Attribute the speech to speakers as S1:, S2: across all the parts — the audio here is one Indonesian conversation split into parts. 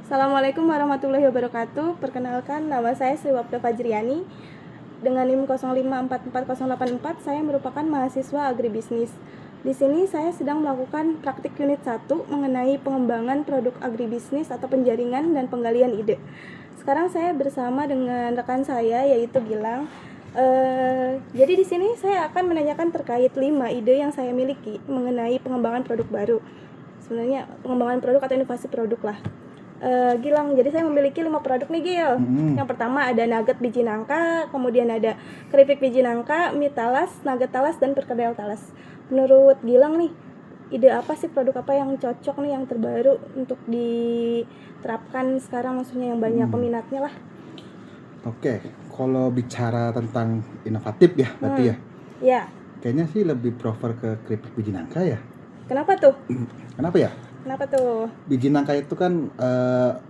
S1: Assalamualaikum warahmatullahi wabarakatuh. Perkenalkan, nama saya Sri Wapda Fajriani. Dengan NIM 0544084, saya merupakan mahasiswa agribisnis. Di sini saya sedang melakukan praktik unit 1 mengenai pengembangan produk agribisnis atau penjaringan dan penggalian ide. Sekarang saya bersama dengan rekan saya yaitu Gilang. Jadi di sini saya akan menanyakan terkait 5 ide yang saya miliki mengenai pengembangan produk baru. Sebenarnya pengembangan produk atau inovasi produk lah. Gilang, jadi saya memiliki 5 produk nih Gil. Yang pertama ada nugget biji nangka, kemudian ada keripik biji nangka, mie talas, nugget talas, dan perkedel talas. Menurut Gilang nih, ide apa sih, produk apa yang cocok nih, yang terbaru untuk diterapkan sekarang, maksudnya yang banyak peminatnya lah.
S2: Oke, kalau bicara tentang inovatif ya, berarti ya.
S1: Ya,
S2: Kayaknya sih lebih prefer ke keripik biji nangka ya.
S1: kenapa tuh?
S2: Kenapa ya?
S1: Kenapa tuh?
S2: Biji nangka itu kan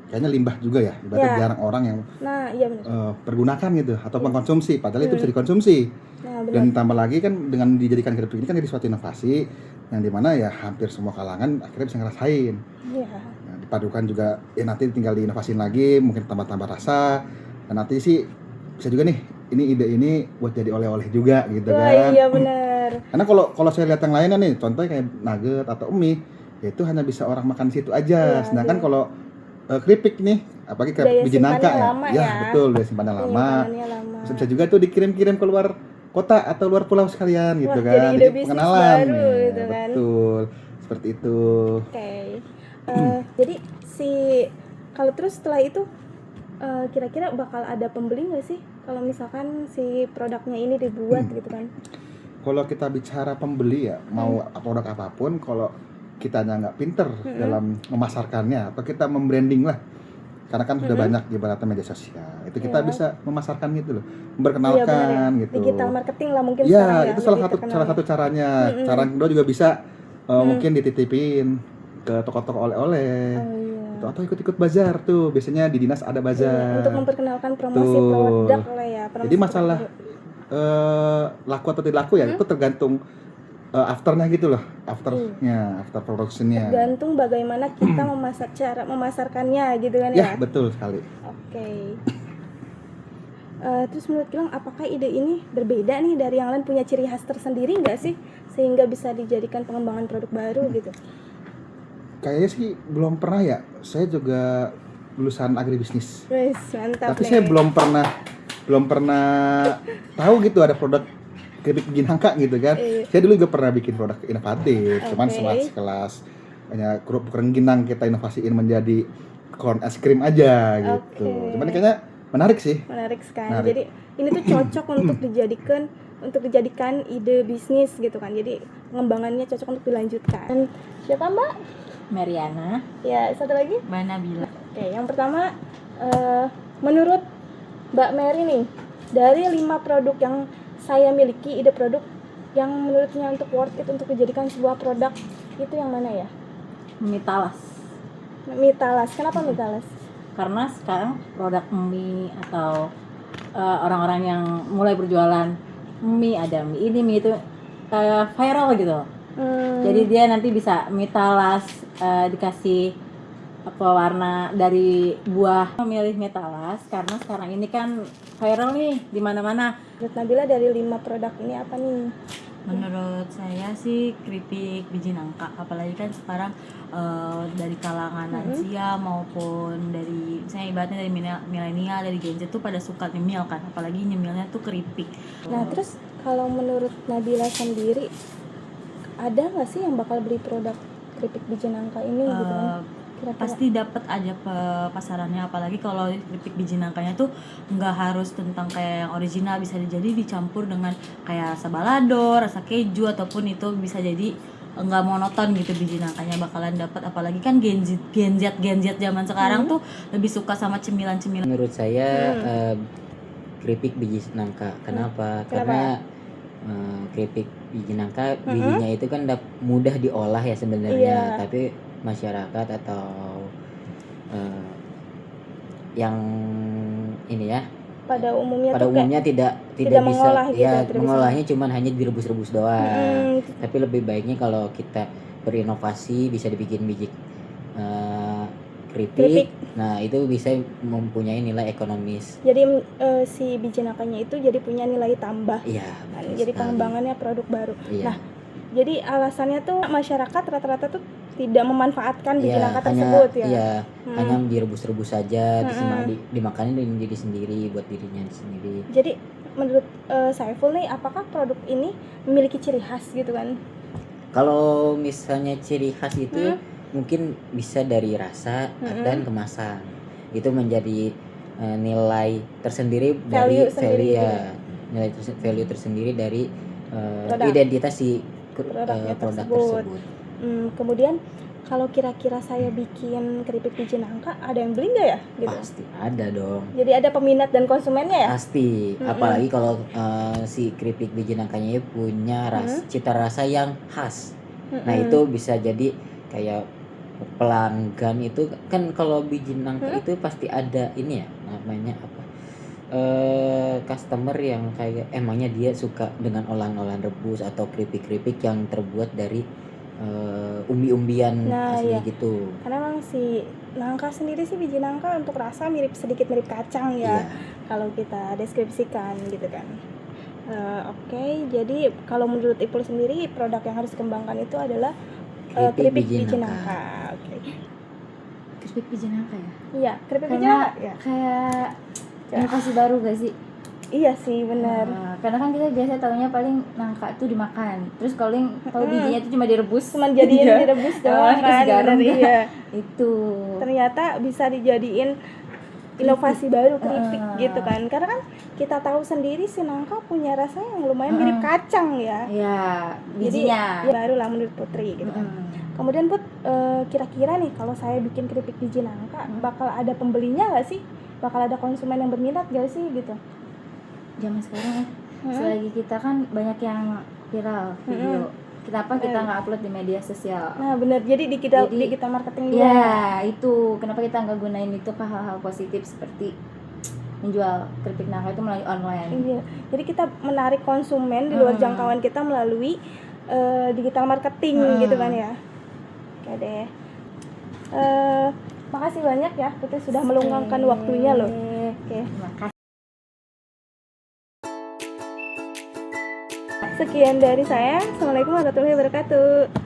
S2: kayaknya limbah juga ya. Berarti
S1: Ya.
S2: jarang orang yang
S1: Nah, iya benar.
S2: pergunakan gitu atau mengkonsumsi. Padahal itu bisa dikonsumsi.
S1: Nah,
S2: Dan
S1: benar.
S2: tambah lagi kan dengan dijadikan keripik ini kan jadi suatu inovasi yang dimana ya hampir semua kalangan akhirnya bisa ngerasain.
S1: Iya.
S2: Nah, dipadukan juga ya nanti tinggal diinovasiin lagi, mungkin tambah-tambah rasa. Dan nanti sih bisa juga nih, ini ide ini buat jadi oleh-oleh juga gitu
S1: Wah,
S2: kan.
S1: iya benar.
S2: Karena kalau saya lihat yang lainnya nih, contohnya kayak nugget atau mie, ya itu hanya bisa orang makan situ aja.
S1: Iya,
S2: Sedangkan
S1: iya.
S2: kalau keripik nih, apalagi
S1: Daya
S2: keripik biji nangka
S1: simpannya
S2: ya.
S1: lama
S2: Ya,
S1: ya.
S2: betul, daya simpannya lama.
S1: Penyimpanannya lama.
S2: Terus bisa juga tuh dikirim-kirim keluar kota atau luar pulau sekalian gitu
S1: Wah,
S2: kan.
S1: jadi ide bisnis
S2: pengenalan
S1: baru
S2: ya,
S1: gitu kan.
S2: betul. Seperti itu.
S1: Oke. Jadi kalau terus setelah itu kira-kira bakal ada pembeli nggak sih kalau misalkan si produknya ini dibuat gitu kan?
S2: Kalau kita bicara pembeli ya, mau produk apapun, kalau kitanya nggak pinter dalam memasarkannya atau kita membranding lah, karena kan sudah banyak ibaratnya media sosial, itu kita
S1: Iya.
S2: bisa memasarkan gitu loh,
S1: Iya
S2: memperkenalkan
S1: benar ya.
S2: gitu.
S1: Digital marketing lah mungkin
S2: Ya,
S1: sekarang ya.
S2: itu salah
S1: lebih
S2: satu
S1: terkenal
S2: salah
S1: ya.
S2: satu caranya. Cara yang kedua juga bisa mungkin dititipin ke toko-toko oleh-oleh.
S1: Oh iya.
S2: Atau ikut-ikut bazar tuh, biasanya di dinas ada
S1: Iya,
S2: bazar.
S1: untuk memperkenalkan promosi
S2: Tuh.
S1: produk lah ya.
S2: Jadi
S1: promosi
S2: masalah
S1: produk.
S2: laku atau tidak laku ya itu tergantung afternya gitu loh, after productionnya.
S1: Tergantung bagaimana kita cara memasarkannya gitu kan
S2: Ya,
S1: ya.
S2: betul sekali.
S1: Oke. Terus menurut Gilang, apakah ide ini berbeda nih dari yang lain, punya ciri khas tersendiri nggak sih sehingga bisa dijadikan pengembangan produk baru gitu?
S2: Kayaknya sih belum pernah ya. Saya juga lulusan agribisnis.
S1: Wes, mantap
S2: Tapi
S1: nih.
S2: saya belum pernah tahu gitu ada produk keripik biji nangka gitu kan.
S1: Iya.
S2: Saya dulu juga pernah bikin produk inovatif, cuman
S1: Oke.
S2: sekelas hanya kerupuk rengginang kita inovasiin menjadi corn es krim aja gitu.
S1: Oke.
S2: Cuman kayaknya menarik sih.
S1: Menarik sekali.
S2: Menarik.
S1: Jadi ini tuh cocok untuk dijadikan ide bisnis gitu kan. Jadi pengembangannya cocok untuk dilanjutkan. Dan siapa Mbak?
S3: Mariana,
S1: Ya, satu lagi.
S3: Mbak Nabila.
S1: Oke, yang pertama menurut Mbak Mary nih, dari 5 produk yang saya miliki, ide produk yang menurutnya untuk worth it untuk dijadikan sebuah produk, itu yang mana ya?
S3: Mie talas.
S1: Mie talas. Kenapa mie talas?
S3: Karena sekarang produk mie atau orang-orang yang mulai berjualan mie, ada mie ini, mie itu kayak viral gitu. Jadi dia nanti bisa mie talas dikasih apa warna dari buah. Memilih mie talas karena sekarang ini kan viral nih di mana-mana.
S1: Menurut Nabila, dari 5 produk ini apa nih?
S4: Menurut saya sih keripik biji nangka, apalagi kan sekarang dari kalangan lansia maupun dari misalnya ibaratnya dari milenial, dari Gen Z tuh pada suka nyemil kan, apalagi nyemilnya tuh keripik.
S1: Nah, terus kalau menurut Nabila sendiri, ada nggak sih yang bakal beli produk keripik biji nangka ini gitu kan? Kira-kira.
S4: Pasti dapat aja pasarannya, apalagi kalau keripik biji nangkanya tuh nggak harus tentang kayak yang original, bisa jadi dicampur dengan kayak rasa balado, rasa keju, ataupun itu bisa jadi nggak monoton gitu. Biji nangkanya bakalan dapat, apalagi kan Gen Z zaman sekarang tuh lebih suka sama cemilan-cemilan.
S5: Menurut saya keripik biji nangka. Kenapa? Karena keripik biji nangka, bijinya itu kan mudah diolah ya sebenarnya.
S1: Iya.
S5: Tapi masyarakat atau yang ini ya
S1: pada umumnya
S5: pada
S1: tuh
S5: umumnya tidak
S1: tidak
S5: bisa
S1: mengolah gitu,
S5: ya
S1: tidak bisa.
S5: mengolahnya cuman hanya direbus-rebus doang.
S1: Mm.
S5: Tapi lebih baiknya kalau kita berinovasi bisa dibikin biji keripik. Nah, itu bisa mempunyai nilai ekonomis.
S1: Jadi si biji nangkanya itu jadi punya nilai tambah.
S5: Iya,
S1: Kan?
S5: betul
S1: Jadi
S5: sekali.
S1: pengembangannya produk baru.
S5: Iya.
S1: Nah, jadi alasannya tuh masyarakat rata-rata tuh tidak memanfaatkan biji
S5: Iya,
S1: nangka
S5: hanya
S1: tersebut ya.
S5: iya, hanya direbus-rebus saja, terus dimakannya dengan diri sendiri, buat dirinya sendiri.
S1: Jadi menurut Saiful nih, apakah produk ini memiliki ciri khas gitu kan?
S5: Kalau misalnya ciri khas itu mungkin bisa dari rasa dan kemasan. Itu menjadi nilai tersendiri
S1: Value
S5: dari
S1: sendiri
S5: value ya,
S1: gitu.
S5: nilai value tersendiri dari
S1: Produk.
S5: identitas si
S1: Produknya
S5: produk
S1: tersebut.
S5: tersebut.
S1: Kemudian kalau kira-kira saya bikin keripik biji nangka, ada yang beli nggak ya? Gitu.
S5: Pasti ada dong.
S1: Jadi ada peminat dan konsumennya ya?
S5: Pasti, apalagi kalau si keripik biji nangkanya punya cita rasa yang khas. Nah, itu bisa jadi kayak pelanggan itu kan, kalau biji nangka itu pasti ada ini ya, namanya apa? Customer yang kayak emangnya dia suka dengan olahan-olahan rebus atau keripik-keripik yang terbuat dari umbi-umbian asli gitu.
S1: Karena memang si nangka sendiri sih, biji nangka untuk rasa sedikit mirip kacang ya.
S5: Iya.
S1: Kalau kita deskripsikan gitu kan. Oke, jadi kalau menurut Ipul sendiri, produk yang harus dikembangkan itu adalah keripik biji nangka. Oke.
S3: Keripik biji nangka ya.
S1: Iya, keripik biji
S3: Karena
S1: nangka ya.
S3: kayak inovasi baru gak sih?
S1: Iya sih, benar.
S3: Karena kan kita biasa taunya paling nangka itu dimakan. Terus kalau yang tahu bijinya itu cuma direbus.
S1: Cuman jadiin direbus doang
S3: dikasih
S1: kan.
S3: garam.
S1: Bener, iya.
S3: Itu.
S1: Ternyata bisa dijadiin inovasi baru keripik gitu kan. Karena kan kita tahu sendiri si nangka punya rasa yang lumayan mirip kacang ya.
S3: Iya,
S1: Jadi
S3: bijinya.
S1: ya baru lah menurut Putri gitu kan. Kemudian Put, kira-kira nih kalau saya bikin keripik biji nangka, bakal ada pembelinya nggak sih? Bakal ada konsumen yang berminat gak sih gitu?
S3: Zaman sekarang ya, selagi kita kan banyak yang viral video. Kenapa kita nggak upload di media sosial?
S1: Nah bener, jadi digital marketing juga.
S3: Ya itu, kenapa kita nggak gunain itu ke hal-hal positif seperti menjual keripik nangka itu melalui online.
S1: Iya, jadi kita menarik konsumen di luar jangkauan kita melalui digital marketing gitu kan ya. Oke deh. Makasih banyak ya, Putri sudah meluangkan waktunya loh. Oke.
S3: Terima kasih.
S1: Sekian dari saya. Assalamualaikum warahmatullahi wabarakatuh.